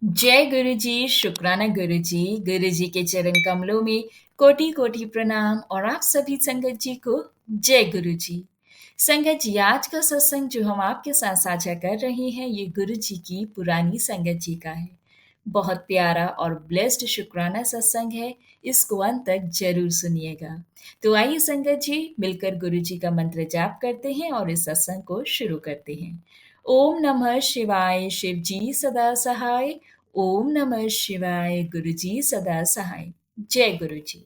जय गुरु जी, शुक्राना गुरु जी। गुरु जी के चरण कमलों में कोटि कोटि प्रणाम और आप सभी संगत जी को जय गुरु जी। संगत जी, आज का सत्संग जो हम आपके साथ साझा कर रहे हैं ये गुरु जी की पुरानी संगत जी का है। बहुत प्यारा और ब्लेस्ड शुक्राना सत्संग है, इसको अंत तक जरूर सुनिएगा। तो आइए संगत जी, मिलकर गुरु जी का मंत्र जाप करते हैं और इस सत्संग को शुरू करते हैं। ओम नमः शिवाय, शिव जी सदा सहाय। ओम नमः शिवाय, गुरु जी सदा सहाय। जय गुरु जी।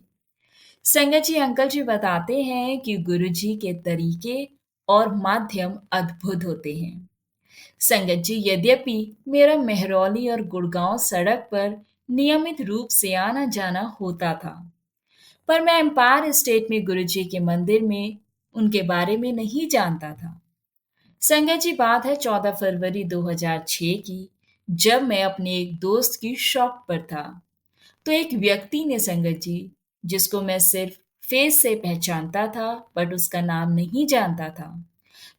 संगत जी, अंकल जी बताते हैं कि गुरु जी के तरीके और माध्यम अद्भुत होते हैं। संगत जी, यद्यपि मेरा मेहरौली और गुड़गांव सड़क पर नियमित रूप से आना जाना होता था, पर मैं एम्पायर स्टेट में गुरु जी के मंदिर में उनके बारे में नहीं जानता था। संगत जी, बात है 14 फरवरी 2006 की, जब मैं अपने एक दोस्त की शॉप पर था। तो एक व्यक्ति ने संगत जी, जिसको मैं सिर्फ फेस से पहचानता था बट उसका नाम नहीं जानता था,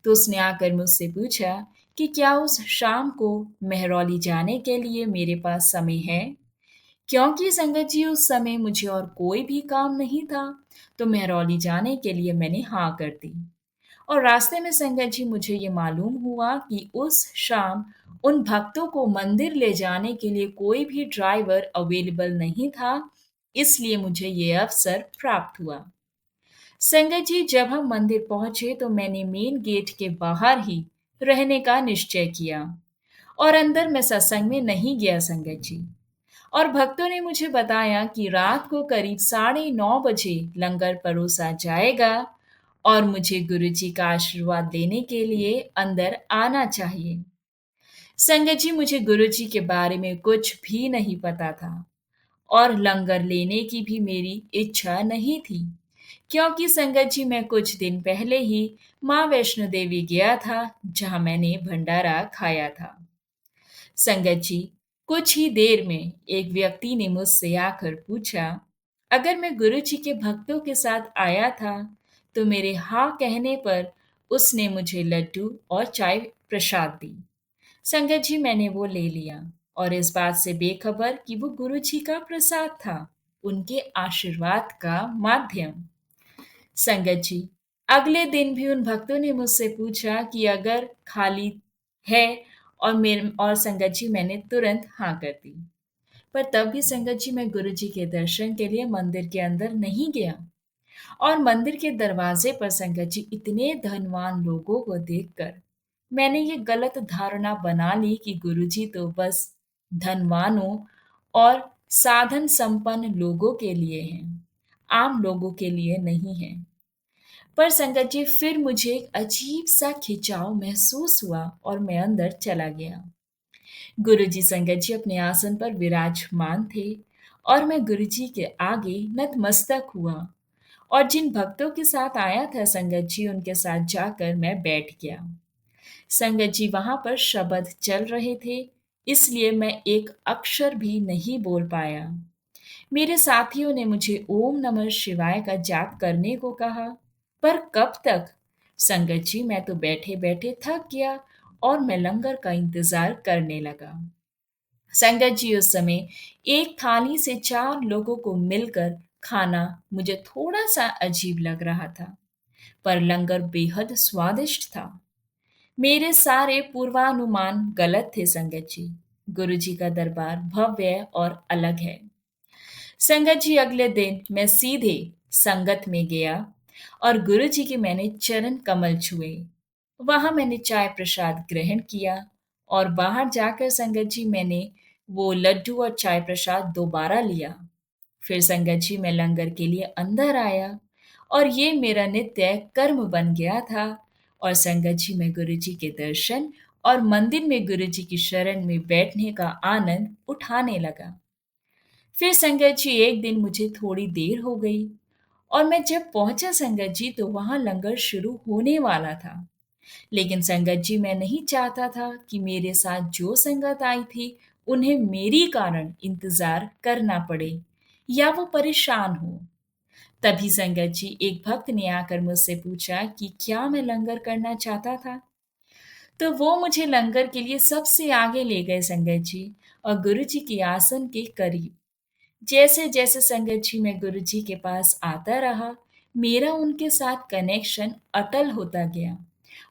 तो उसने आकर मुझसे पूछा कि क्या उस शाम को मेहरौली जाने के लिए मेरे पास समय है। क्योंकि संगत जी, उस समय मुझे और कोई भी काम नहीं था, तो मेहरौली जाने के लिए मैंने हाँ कर दी। और रास्ते में संगत जी, मुझे ये मालूम हुआ कि उस शाम उन भक्तों को मंदिर ले जाने के लिए कोई भी ड्राइवर अवेलेबल नहीं था, इसलिए मुझे ये अवसर प्राप्त हुआ। संगत जी, जब हम मंदिर पहुंचे तो मैंने मेन गेट के बाहर ही रहने का निश्चय किया और अंदर मैं सत्संग में नहीं गया संगत जी। और भक्तों ने मुझे बताया कि रात को करीब 9:30 बजे लंगर परोसा जाएगा और मुझे गुरु जी का आशीर्वाद लेने के लिए अंदर आना चाहिए। संगत जी, मुझे गुरु जी के बारे में कुछ भी नहीं पता था और लंगर लेने की भी मेरी इच्छा नहीं थी, क्योंकि संगत जी, मैं कुछ दिन पहले ही माँ वैष्णो देवी गया था, जहाँ मैंने भंडारा खाया था। संगत जी, कुछ ही देर में एक व्यक्ति ने मुझसे आकर पूछा, अगर मैं गुरु जी के भक्तों के साथ आया था, तो मेरे हाँ कहने पर उसने मुझे लड्डू और चाय प्रसाद दी। संगत जी, मैंने वो ले लिया और इस बात से बेखबर कि वो गुरु जी का प्रसाद था, उनके आशीर्वाद का माध्यम। संगत जी, अगले दिन भी उन भक्तों ने मुझसे पूछा कि अगर खाली है, और संगत जी, मैंने तुरंत हाँ कर दी। पर तब भी संगत जी, मैं गुरु जी के दर्शन के लिए मंदिर के अंदर नहीं गया। और मंदिर के दरवाजे पर संगत जी, इतने धनवान लोगों को देखकर मैंने ये गलत धारणा बना ली कि गुरु जी तो बस धनवानों और साधन संपन्न लोगों के लिए हैं, आम लोगों के लिए नहीं है। पर संगत जी, फिर मुझे एक अजीब सा खिंचाव महसूस हुआ और मैं अंदर चला गया। गुरु जी संगत जी अपने आसन पर विराजमान थे और मैं गुरु जी के आगे नतमस्तक हुआ और जिन भक्तों के साथ आया था संगत जी, उनके साथ जाकर मैं बैठ गया। संगत जी, वहां पर शब्द चल रहे थे, इसलिए मैं एक अक्षर भी नहीं बोल पाया। मेरे साथियों ने मुझे ओम नमः शिवाय का जाप करने को कहा, पर कब तक। संगत जी, मैं तो बैठे बैठे थक गया और मैं लंगर का इंतजार करने लगा। संगत जी, उस समय एक थाली से 4 लोगों को मिलकर खाना मुझे थोड़ा सा अजीब लग रहा था, पर लंगर बेहद स्वादिष्ट था। मेरे सारे पूर्वानुमान गलत थे संगत जी। गुरु जी का दरबार भव्य और अलग है। संगत जी, अगले दिन मैं सीधे संगत में गया और गुरु जी के मैंने चरण कमल छुए। वहां मैंने चाय प्रसाद ग्रहण किया और बाहर जाकर संगत जी, मैंने वो लड्डू और चाय प्रसाद दोबारा लिया। फिर संगत जी, मैं लंगर के लिए अंदर आया और ये मेरा नित्य कर्म बन गया था। और संगत जी, मैं गुरु जी के दर्शन और मंदिर में गुरु जी की शरण में बैठने का आनंद उठाने लगा। फिर संगत जी, एक दिन मुझे थोड़ी देर हो गई और मैं जब पहुंचा संगत जी, तो वहां लंगर शुरू होने वाला था। लेकिन संगत जी, मैं नहीं चाहता था कि मेरे साथ जो संगत आई थी उन्हें मेरी कारण इंतजार करना पड़े या वो परेशान हो। तभी संगत जी, एक भक्त ने आकर मुझसे पूछा कि क्या मैं लंगर करना चाहता था। तो वो मुझे लंगर के लिए सबसे आगे ले गए संगत जी, और गुरु जी के आसन के करीब। जैसे जैसे संगत जी मैं गुरु जी के पास आता रहा, मेरा उनके साथ कनेक्शन अटल होता गया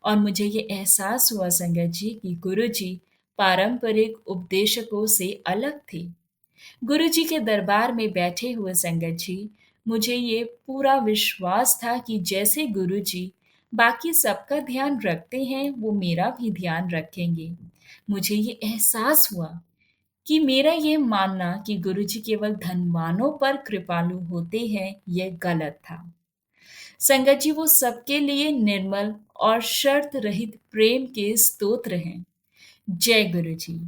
और मुझे ये एहसास हुआ संगत जी कि गुरु जी पारंपरिक उपदेशकों से अलग थे। गुरु जी के दरबार में बैठे हुए संगत जी, मुझे ये पूरा विश्वास था कि जैसे गुरु जी बाकी सबका ध्यान रखते हैं, वो मेरा भी ध्यान रखेंगे। मुझे ये एहसास हुआ कि मेरा ये मानना कि गुरुजी केवल धनवानों पर कृपालु होते हैं, यह गलत था। संगत जी वो सबके लिए निर्मल और शर्त रहित प्रेम के स्तोत्र हैं। जय गुरु जी।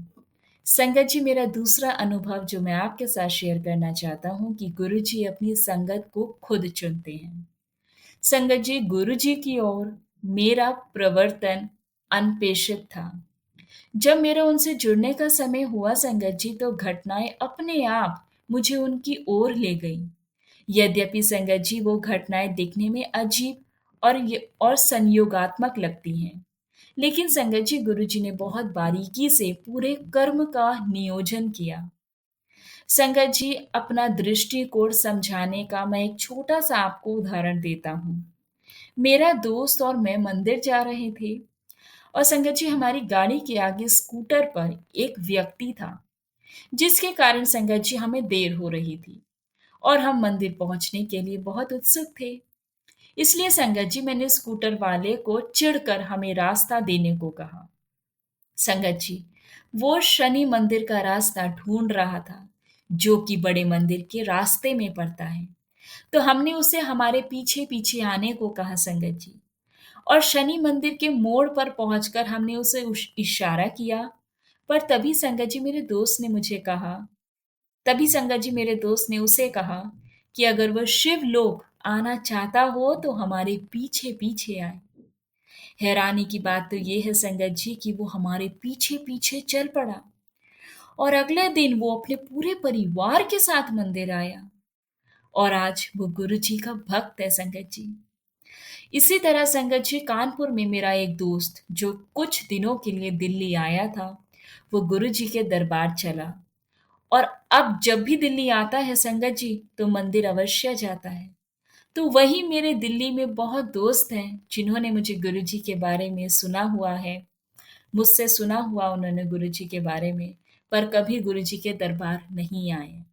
संगत जी मेरा दूसरा अनुभव जो मैं आपके साथ शेयर करना चाहता हूँ कि गुरु जी अपनी संगत को खुद चुनते हैं। संगत जी गुरु जी की ओर मेरा प्रवर्तन अनपेक्षित था। जब मेरा उनसे जुड़ने का समय हुआ संगत जी तो घटनाएं अपने आप मुझे उनकी ओर ले गईं। यद्यपि संगत जी वो घटनाएं दिखने में अजीब और संयोगात्मक लगती हैं, लेकिन संगत जी गुरु जी ने बहुत बारीकी से पूरे कर्म का नियोजन किया। संगत जी अपना दृष्टिकोण समझाने का मैं एक छोटा सा आपको उदाहरण देता हूँ। मेरा दोस्त और मैं मंदिर जा रहे थे और संगत जी हमारी गाड़ी के आगे स्कूटर पर एक व्यक्ति था, जिसके कारण संगत जी हमें देर हो रही थी और हम मंदिर पहुंचने के लिए बहुत उत्सुक थे। इसलिए संगत जी मैंने स्कूटर वाले को चिढ़कर हमें रास्ता देने को कहा। संगत जी वो शनि मंदिर का रास्ता ढूंढ रहा था, जो कि बड़े मंदिर के रास्ते में पड़ता है। तो हमने उसे हमारे पीछे पीछे आने को कहा संगत जी, और शनि मंदिर के मोड़ पर पहुंचकर हमने उसे इशारा किया। पर तभी संगत जी मेरे दोस्त ने उसे कहा कि अगर वह शिव लोक आना चाहता हो तो हमारे पीछे पीछे आए। हैरानी की बात तो ये है संगत जी कि वो हमारे पीछे पीछे चल पड़ा और अगले दिन वो अपने पूरे परिवार के साथ मंदिर आया और आज वो गुरु जी का भक्त है संगत जी। इसी तरह संगत जी कानपुर में मेरा एक दोस्त जो कुछ दिनों के लिए दिल्ली आया था, वो गुरु जी के दरबार चला और अब जब भी दिल्ली आता है संगत जी तो मंदिर अवश्य जाता है। तो वही मेरे दिल्ली में बहुत दोस्त हैं जिन्होंने मुझे गुरु जी के बारे में सुना हुआ है, मुझसे सुना हुआ उन्होंने गुरु जी के बारे में, पर कभी गुरु जी के दरबार नहीं आए।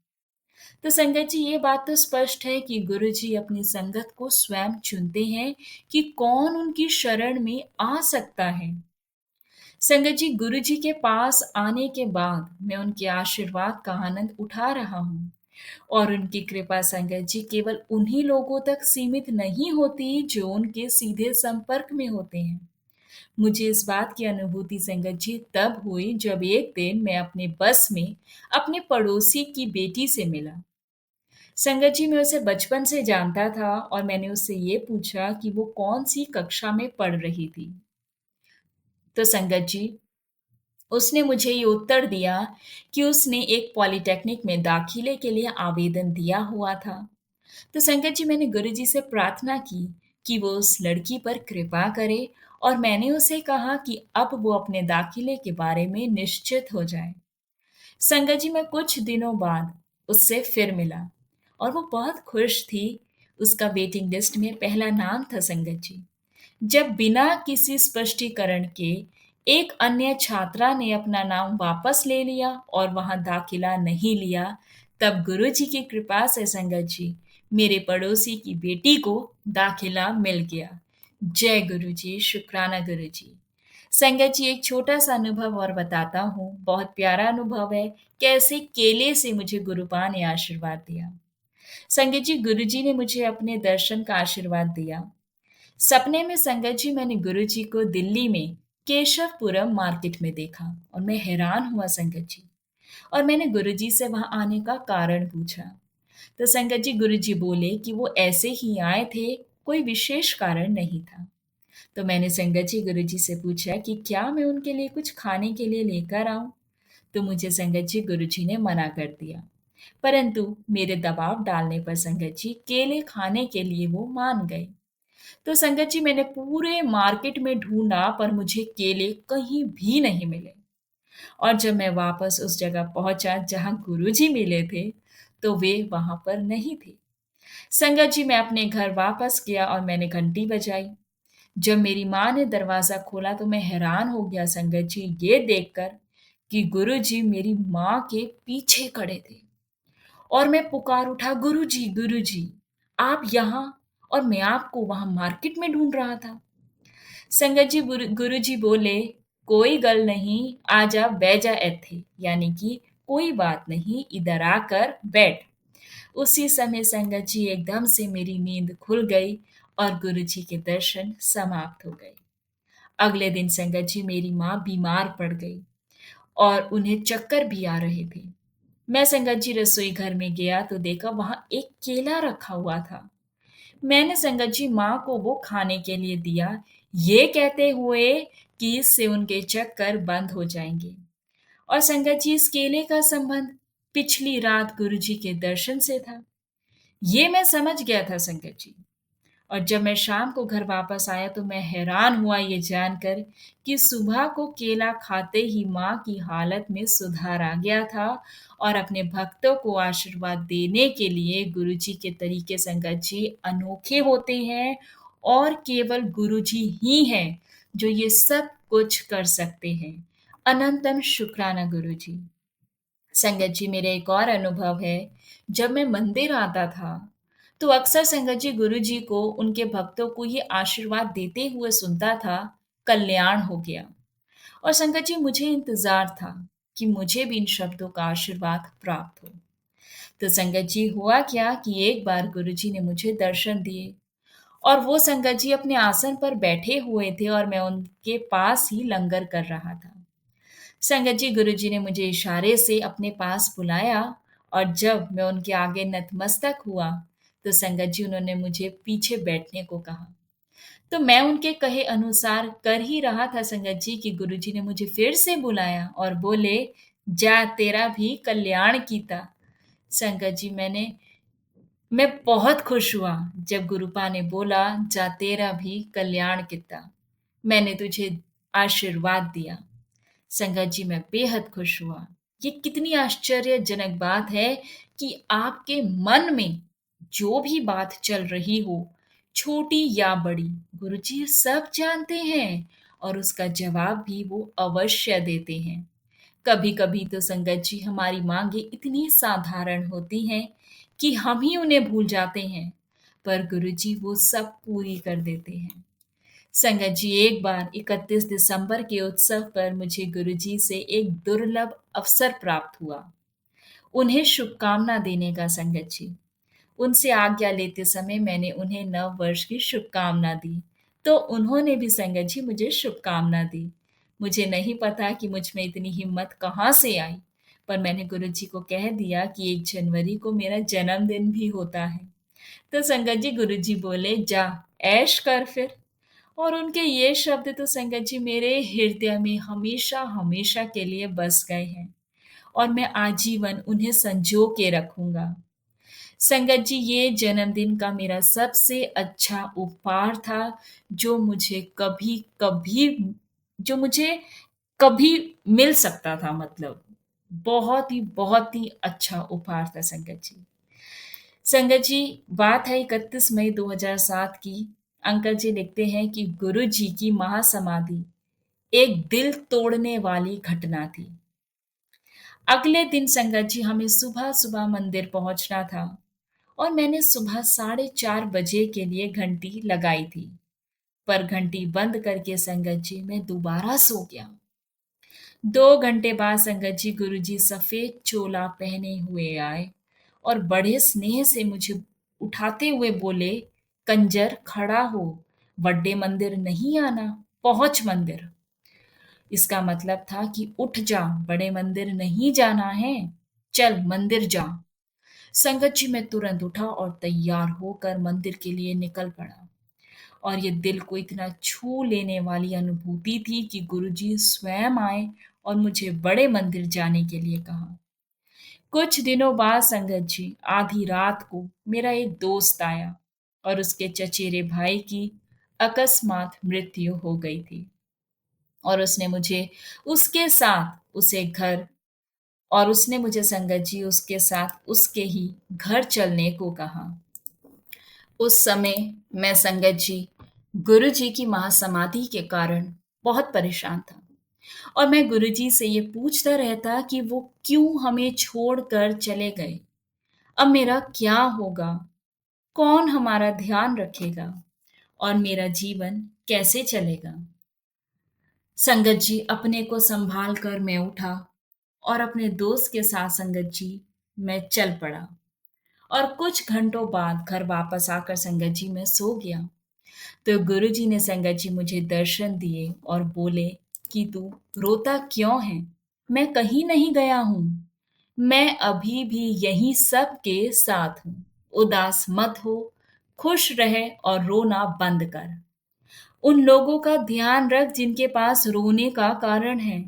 तो संगत जी ये बात तो स्पष्ट है कि गुरु जी अपनी संगत को स्वयं चुनते हैं कि कौन उनकी शरण में आ सकता है। संगत जी गुरु जी के पास आने के बाद मैं उनके आशीर्वाद का आनंद उठा रहा हूँ और उनकी कृपा संगत जी केवल उन्हीं लोगों तक सीमित नहीं होती जो उनके सीधे संपर्क में होते हैं। मुझे इस बात की अनुभूति संगत जी तब हुई जब एक दिन मैं अपने बस में अपने पड़ोसी की बेटी से मिला। संगत जी मैं उसे बचपन से जानता था और मैंने उससे ये पूछा कि वो कौन सी कक्षा में पढ़ रही थी। तो संगत जी उसने मुझे ये उत्तर दिया कि उसने एक पॉलिटेक्निक में दाखिले के लिए आवेदन दिया हुआ था। तो संगत जी मैंने गुरु जी से प्रार्थना की कि वो उस लड़की पर कृपा करे और मैंने उसे कहा कि अब वो अपने दाखिले के बारे में निश्चित हो जाए। संगत जी मैं कुछ दिनों बाद उससे फिर मिला और वो बहुत खुश थी। उसका वेटिंग लिस्ट में पहला नाम था संगत जी। जब बिना किसी स्पष्टीकरण के एक अन्य छात्रा ने अपना नाम वापस ले लिया और वहां दाखिला नहीं लिया, तब गुरु जी की कृपा से संगत जी मेरे पड़ोसी की बेटी को दाखिला मिल गया। जय गुरु जी, शुक्राना गुरु जी। संगत जी एक छोटा सा अनुभव और बताता हूँ, बहुत प्यारा अनुभव है। कैसे केले से मुझे गुरुपा ने आशीर्वाद दिया। संगत जी गुरु जी ने मुझे अपने दर्शन का आशीर्वाद दिया। सपने में संगत जी मैंने गुरु जी को दिल्ली में केशवपुरम मार्केट में देखा और मैं हैरान हुआ संगत जी, और मैंने गुरु जी से वहां आने का कारण पूछा। तो संगत जी गुरु जी बोले कि वो ऐसे ही आए थे, कोई विशेष कारण नहीं था। तो मैंने संगत जी गुरु जी से पूछा कि क्या मैं उनके लिए कुछ खाने के लिए लेकर आऊं। तो मुझे संगत जी गुरु जी ने मना कर दिया, परंतु मेरे दबाव डालने पर संगत जी केले खाने के लिए वो मान गए। तो संगत जी मैंने पूरे मार्केट में ढूंढा पर मुझे केले कहीं भी नहीं मिले। और जब मैं वापस उस जगह पहुंचा जहां गुरुजी मिले थे, तो वे वहां पर नहीं थे। संगत जी, मैं अपने घर वापस गया और मैंने घंटी बजाई। जब मेरी माँ ने दरवाजा खोला तो मैं हैरान हो गया संगत जी, ये देखकर कि गुरुजी मेरी माँ के पीछे खड़े थे। और मैं पुकार उठा, गुरुजी गुरुजी, आप यहाँ? और मैं आपको वहां मार्केट में ढूंढ रहा था। संगत जी, गुरुजी बोले, कोई गल नहीं, आजा बैजा एथे, यानी कि कोई बात नहीं, इधर आकर बैठ। उसी समय संगत जी एकदम से मेरी नींद खुल गई और गुरुजी के दर्शन समाप्त हो गए। अगले दिन संगत जी मेरी माँ बीमार पड़ गई और उन्हें चक्कर भी आ रहे थे। मैं संगत जी रसोई घर में गया तो देखा वहां एक केला रखा हुआ था। मैंने संगत जी माँ को वो खाने के लिए दिया, ये कहते हुए कि इससे उनके चक्कर बंद हो जाएंगे। और संगत जी, इस केले का संबंध पिछली रात गुरुजी के दर्शन से था। ये मैं समझ गया था संगत जी। और जब मैं शाम को घर वापस आया तो मैं हैरान हुआ ये जानकर कि सुबह को केला खाते ही माँ की हालत में सुधार आ गया था। और अपने भक्तों को आशीर्वाद देने के लिए गुरुजी के तरीके संगत जी अनोखे होते हैं, और केवल गुरुजी ही हैं जो ये सब कुछ कर सकते हैं। अनंतम शुक्राना गुरुजी। संगत जी, मेरा एक और अनुभव है। जब मैं मंदिर आता था तो अक्सर संगत जी गुरु जी को उनके भक्तों को ये आशीर्वाद देते हुए सुनता था, कल्याण हो गया। और संगत जी, मुझे इंतजार था कि मुझे भी इन शब्दों का आशीर्वाद प्राप्त हो। तो संगत जी, हुआ क्या कि एक बार गुरु जी ने मुझे दर्शन दिए और वो संगत जी अपने आसन पर बैठे हुए थे और मैं उनके पास ही लंगर कर रहा था। संगत जी, गुरुजी ने मुझे इशारे से अपने पास बुलाया और जब मैं उनके आगे नतमस्तक हुआ तो संगत जी उन्होंने मुझे पीछे बैठने को कहा। तो मैं उनके कहे अनुसार कर ही रहा था संगत जी कि गुरुजी ने मुझे फिर से बुलाया और बोले, जा तेरा भी कल्याण कीता। संगत जी, मैं बहुत खुश हुआ जब गुरुपा ने बोला, जा तेरा भी कल्याण किता, मैंने तुझे आशीर्वाद दिया। संगत जी, मैं बेहद खुश हुआ। ये कितनी आश्चर्यजनक बात है कि आपके मन में जो भी बात चल रही हो, छोटी या बड़ी, गुरुजी सब जानते हैं और उसका जवाब भी वो अवश्य देते हैं। कभी कभी तो संगत जी हमारी मांगे इतनी साधारण होती हैं कि हम ही उन्हें भूल जाते हैं, पर गुरुजी वो सब पूरी कर देते हैं। संगत जी, एक बार 31 दिसंबर के उत्सव पर मुझे गुरुजी से एक दुर्लभ अवसर प्राप्त हुआ, उन्हें शुभकामना देने का। संगत जी, उनसे आज्ञा लेते समय मैंने उन्हें नव वर्ष की शुभकामना दी, तो उन्होंने भी संगत जी मुझे शुभकामना दी। मुझे नहीं पता कि मुझ में इतनी हिम्मत कहाँ से आई, पर मैंने गुरुजी को कह दिया कि 1 जनवरी को मेरा जन्मदिन भी होता है। तो संगत जी गुरुजी बोले, जा ऐश कर फिर। और उनके ये शब्द तो संगत जी मेरे हृदय में हमेशा हमेशा के लिए बस गए हैं और मैं आजीवन उन्हें संजो के रखूंगा। संगत जी, ये जन्मदिन का मेरा सबसे अच्छा उपहार था जो मुझे कभी कभी जो मुझे कभी मिल सकता था। मतलब बहुत ही अच्छा उपहार था संगत जी। संगत जी, बात है 31 मई 2007 की। अंकल जी लिखते हैं कि गुरु जी की महासमाधि एक दिल तोड़ने वाली घटना थी। अगले दिन संगत जी हमें सुबह सुबह मंदिर पहुंचना था और मैंने सुबह 4:30 बजे के लिए घंटी लगाई थी, पर घंटी बंद करके संगत जी मैं दोबारा सो गया। 2 घंटे बाद संगत जी गुरुजी सफेद चोला पहने हुए आए और बड़े स्नेह से मुझे उठाते हुए बोले, कंजर खड़ा हो, बड़े मंदिर नहीं आना, पहुंच मंदिर। इसका मतलब था कि उठ जा, बड़े मंदिर नहीं जाना है, चल मंदिर जा। संगत जी, मैं तुरंत उठा और तैयार होकर मंदिर के लिए निकल पड़ा। और ये दिल को इतना छू लेने वाली अनुभूति थी कि गुरुजी स्वयं आए और मुझे बड़े मंदिर जाने के लिए कहा। कुछ दिनों बाद संगत जी आधी रात को मेरा एक दोस्त आया और उसके चचेरे भाई की अकस्मात मृत्यु हो गई थी। और उसने मुझे उसके साथ उसे घर और उसने मुझे संगत जी उसके साथ उसके ही घर चलने को कहा। उस समय मैं संगत जी गुरु जी की महासमाधि के कारण बहुत परेशान था और मैं गुरु जी से ये पूछता रहता कि वो क्यों हमें छोड़कर चले गए। अब मेरा क्या होगा? कौन हमारा ध्यान रखेगा और मेरा जीवन कैसे चलेगा? संगत जी अपने को संभाल कर मैं उठा और अपने दोस्त के साथ संगत जी मैं चल पड़ा और कुछ घंटों बाद घर वापस आकर संगत जी मैं सो गया। तो गुरु जी ने संगत जी मुझे दर्शन दिए और बोले कि तू रोता क्यों है? मैं कहीं नहीं गया हूं। मैं अभी भी यहीं सबके साथ हूं। उदास मत हो, खुश रहे और रोना बंद कर। उन लोगों का ध्यान रख जिनके पास रोने का कारण है।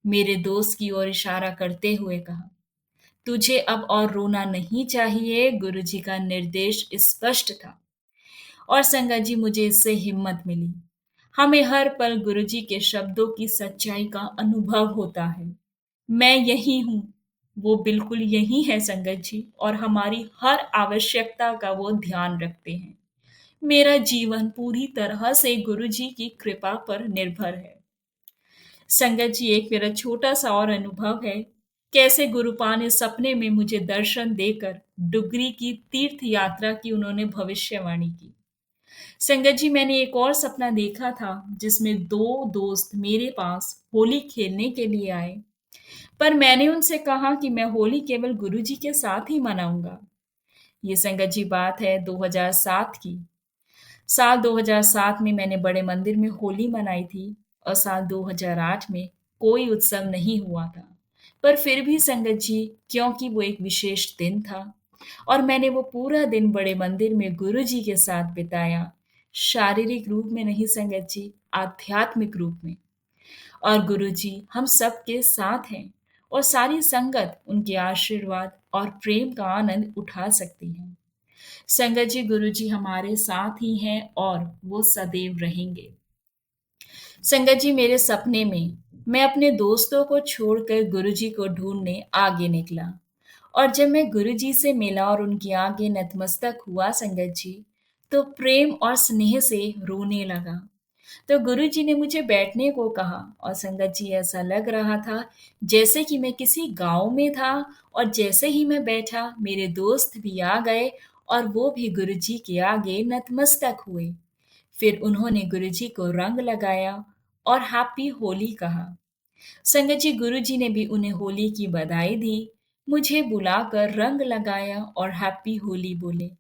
मेरे दोस्त की ओर इशारा करते हुए कहा, तुझे अब और रोना नहीं चाहिए। गुरुजी का निर्देश स्पष्ट था और संगत जी मुझे इससे हिम्मत मिली। हमें हर पल गुरुजी के शब्दों की सच्चाई का अनुभव होता है। मैं यही हूँ, वो बिल्कुल यही है संगत जी, और हमारी हर आवश्यकता का वो ध्यान रखते हैं। मेरा जीवन पूरी तरह से गुरुजी की कृपा पर निर्भर है। संगत जी एक मेरा छोटा सा और अनुभव है, कैसे गुरुपा ने सपने में मुझे दर्शन देकर डुगरी की तीर्थ यात्रा की उन्होंने भविष्यवाणी की। संगत जी मैंने एक और सपना देखा था जिसमें दो दोस्त मेरे पास होली खेलने के लिए आए, पर मैंने उनसे कहा कि मैं होली केवल गुरुजी के साथ ही मनाऊंगा। ये संगत जी बात है 2007 की। साल 2007 में मैंने बड़े मंदिर में होली मनाई थी और साल 2008 में कोई उत्सव नहीं हुआ था। पर फिर भी संगत जी, क्योंकि वो एक विशेष दिन था और मैंने वो पूरा दिन बड़े मंदिर में गुरु जी के साथ बिताया, शारीरिक रूप में नहीं संगत जी, आध्यात्मिक रूप में। और गुरु जी हम सबके साथ हैं और सारी संगत उनके आशीर्वाद और प्रेम का आनंद उठा सकती है। संगत जी गुरु जी हमारे साथ ही हैं और वो सदैव रहेंगे। संगत जी मेरे सपने में मैं अपने दोस्तों को छोड़कर गुरु जी को ढूंढने आगे निकला और जब मैं गुरु जी से मिला और उनके आगे नतमस्तक हुआ संगत जी, तो प्रेम और स्नेह से रोने लगा। तो गुरु जी ने मुझे बैठने को कहा और संगत जी ऐसा लग रहा था जैसे कि मैं किसी गांव में था, और जैसे ही मैं बैठा मेरे दोस्त भी आ गए और वो भी गुरु जी के आगे नतमस्तक हुए। फिर उन्होंने गुरु जी को रंग लगाया और हैप्पी होली कहा। संगत जी गुरु जी ने भी उन्हें होली की बधाई दी, मुझे बुलाकर रंग लगाया और हैप्पी होली बोले।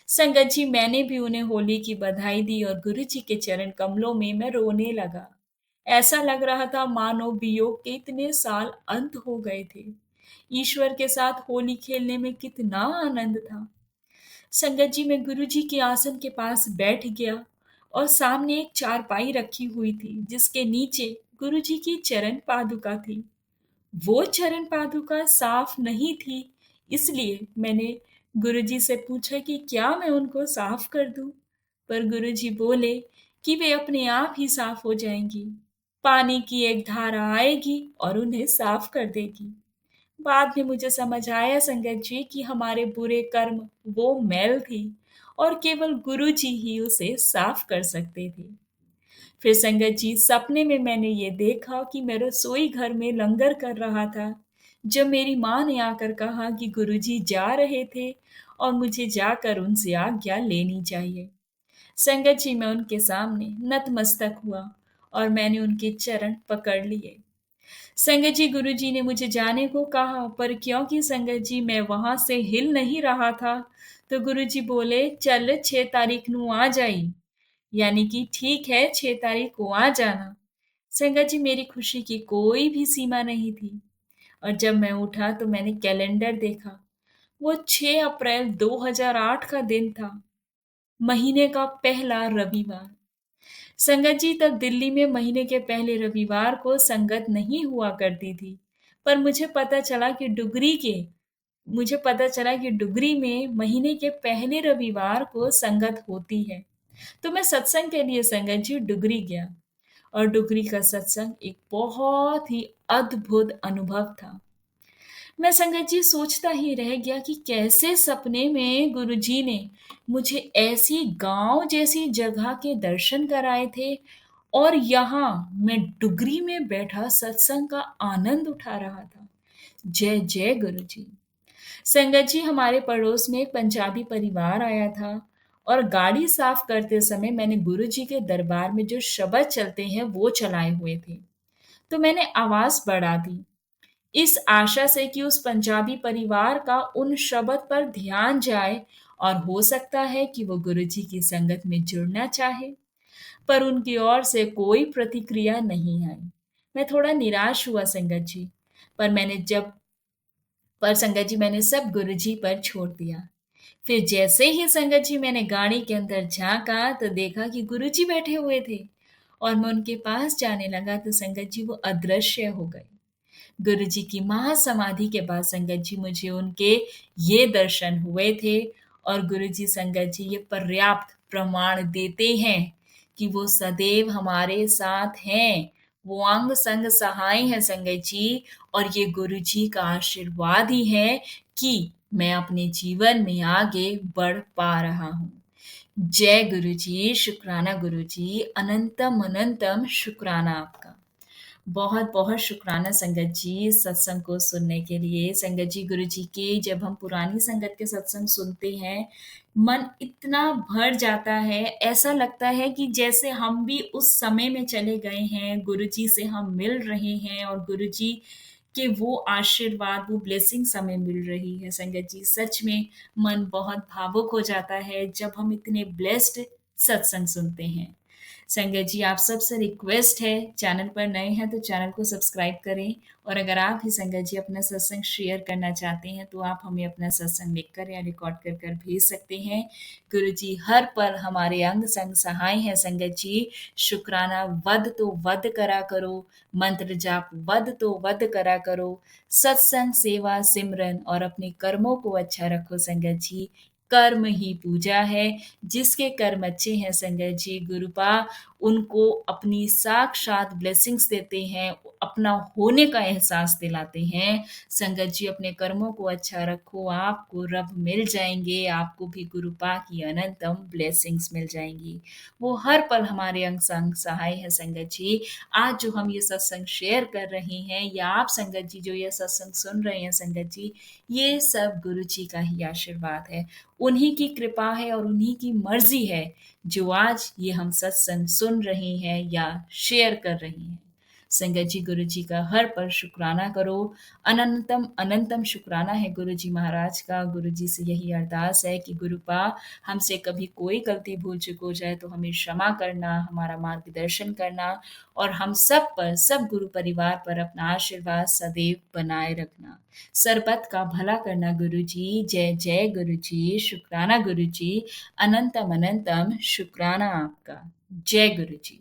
संगत जी मैंने भी उन्हें होली की बधाई दी और गुरु जी के चरण कमलों में मैं रोने लगा। ऐसा लग रहा था मानो वियोग के इतने साल अंत हो गए थे। ईश्वर के साथ होली खेलने में कितना आनंद था। संगत जी मैं गुरु जी के आसन के पास बैठ गया और सामने एक चारपाई रखी हुई थी जिसके नीचे गुरु जी की चरण पादुका थी। वो चरण पादुका साफ नहीं थी, इसलिए मैंने गुरुजी से पूछा कि क्या मैं उनको साफ कर दूं? पर गुरुजी बोले कि वे अपने आप ही साफ हो जाएंगी। पानी की एक धारा आएगी और उन्हें साफ कर देगी। बाद में मुझे समझ आया संगत जी कि हमारे बुरे कर्म वो मैल थी और केवल गुरुजी ही उसे साफ कर सकते थे। फिर संगत जी सपने में मैंने ये देखा कि मैं रसोई घर में लंगर कर रहा था जब मेरी माँ ने आकर कहा कि गुरुजी जा रहे थे और मुझे जाकर उनसे आज्ञा लेनी चाहिए। संगत जी मैं उनके सामने नतमस्तक हुआ और मैंने उनके चरण पकड़ लिए। संगत जी गुरुजी ने मुझे जाने को कहा, पर क्योंकि संगत जी मैं वहां से हिल नहीं रहा था, तो गुरुजी बोले चल 6 तारीख नू आ जाई, यानी कि ठीक है 6 तारीख को आ जाना। संगत जी मेरी खुशी की कोई भी सीमा नहीं थी और जब मैं उठा तो मैंने कैलेंडर देखा। वो 6 अप्रैल 2008 का दिन था, महीने का पहला रविवार। संगत जी तब दिल्ली में महीने के पहले रविवार को संगत नहीं हुआ करती थी, पर मुझे पता चला कि डुगरी में महीने के पहले रविवार को संगत होती है। तो मैं सत्संग के लिए संगत जी डुगरी गया और डुगरी का सत्संग एक बहुत ही अद्भुत अनुभव था। मैं संगत जी सोचता ही रह गया कि कैसे सपने में गुरुजी ने मुझे ऐसी गांव जैसी जगह के दर्शन कराए थे और यहाँ मैं डुगरी में बैठा सत्संग का आनंद उठा रहा था। जय जय गुरुजी। संगत जी, हमारे पड़ोस में एक पंजाबी परिवार आया था और गाड़ी साफ करते समय मैंने गुरुजी के दरबार में जो शब्द चलते हैं वो चलाए हुए थे। तो मैंने आवाज बढ़ा दी, इस आशा से कि उस पंजाबी परिवार का उन शब्द पर ध्यान जाए और हो सकता है कि वो गुरुजी की संगत में जुड़ना चाहे। पर उनकी ओर से कोई प्रतिक्रिया नहीं आई। मैं थोड़ा निराश हुआ संगत जी। पर मैंने जब पर संगत जी मैंने सब गुरुजी पर छोड़ दिया। फिर जैसे ही संगत जी मैंने गाड़ी के अंदर झांका तो देखा कि गुरुजी बैठे हुए थे और मैं उनके पास जाने लगा तो संगत जी वो अदृश्य हो गए। गुरुजी की महासमाधि के बाद संगत जी मुझे उनके ये दर्शन हुए थे और गुरुजी संगत जी ये पर्याप्त प्रमाण देते हैं कि वो सदैव हमारे साथ हैं। वो अंग संग सहाय हैं संगत जी, और ये गुरुजी का आशीर्वाद ही है कि मैं अपने जीवन में आगे बढ़ पा रहा हूँ। जय गुरुजी, शुक्राना गुरुजी, अनंतम अनंतम शुक्राना आपका। बहुत बहुत शुक्राना संगत जी सत्संग को सुनने के लिए। संगत जी, गुरु जी की जब हम पुरानी संगत के सत्संग सुनते हैं, मन इतना भर जाता है, ऐसा लगता है कि जैसे हम भी उस समय में चले गए हैं, गुरु जी से हम मिल रहे हैं और गुरु जी के वो आशीर्वाद, वो ब्लेसिंग्स हमें मिल रही है। संगत जी, सच में मन बहुत भावुक हो जाता है जब हम इतने ब्लेस्ड सत्संग सुनते हैं। संगत जी, आप सबसे रिक्वेस्ट है, चैनल पर नए हैं तो चैनल को सब्सक्राइब करें, और अगर आप भी संगत जी अपना सत्संग शेयर करना चाहते हैं तो आप हमें अपना सत्संग लिखकर या रिकॉर्ड कर कर भेज सकते हैं। गुरु जी हर पल हमारे अंग संग सहाय हैं संगत जी। शुक्राना वध तो वध करा करो, मंत्र जाप वध तो वध करा करो, सत्संग सेवा सिमरन और अपने कर्मों को अच्छा रखो संगत जी। कर्म ही पूजा है। जिसके कर्म अच्छे हैं संगत जी, गुरुपा उनको अपनी साक्षात ब्लेसिंग्स देते हैं, अपना होने का एहसास दिलाते हैं। संगत जी, अपने कर्मों को अच्छा रखो, आपको रब मिल जाएंगे, आपको भी गुरुपा की अनंतम ब्लेसिंग्स मिल जाएंगी। वो हर पल हमारे अंग संग सहाय है संगत जी। आज जो हम ये सत्संग शेयर कर रहे हैं या आप संगत जी जो ये सत्संग सुन रहे हैं संगत जी, ये सब गुरु जी का ही आशीर्वाद है। उन्हीं की कृपा है और उन्हीं की मर्जी है जो आज ये हम सत्संग सुन रहे हैं या शेयर कर रहे हैं। संगत जी, गुरु जी का हर पल शुक्राना करो। अनंतम अनंतम शुक्राना है गुरु जी महाराज का। गुरु जी से यही अरदास है कि गुरुपा हमसे कभी कोई गलती भूल चूक हो जाए तो हमें क्षमा करना, हमारा मार्गदर्शन करना और हम सब पर, सब गुरु परिवार पर अपना आशीर्वाद सदैव बनाए रखना। सरबत का भला करना गुरु जी। जय जय गुरु जी, शुक्राना गुरु जी, अनंतम अनंतम शुक्राना आपका। जय गुरु जी।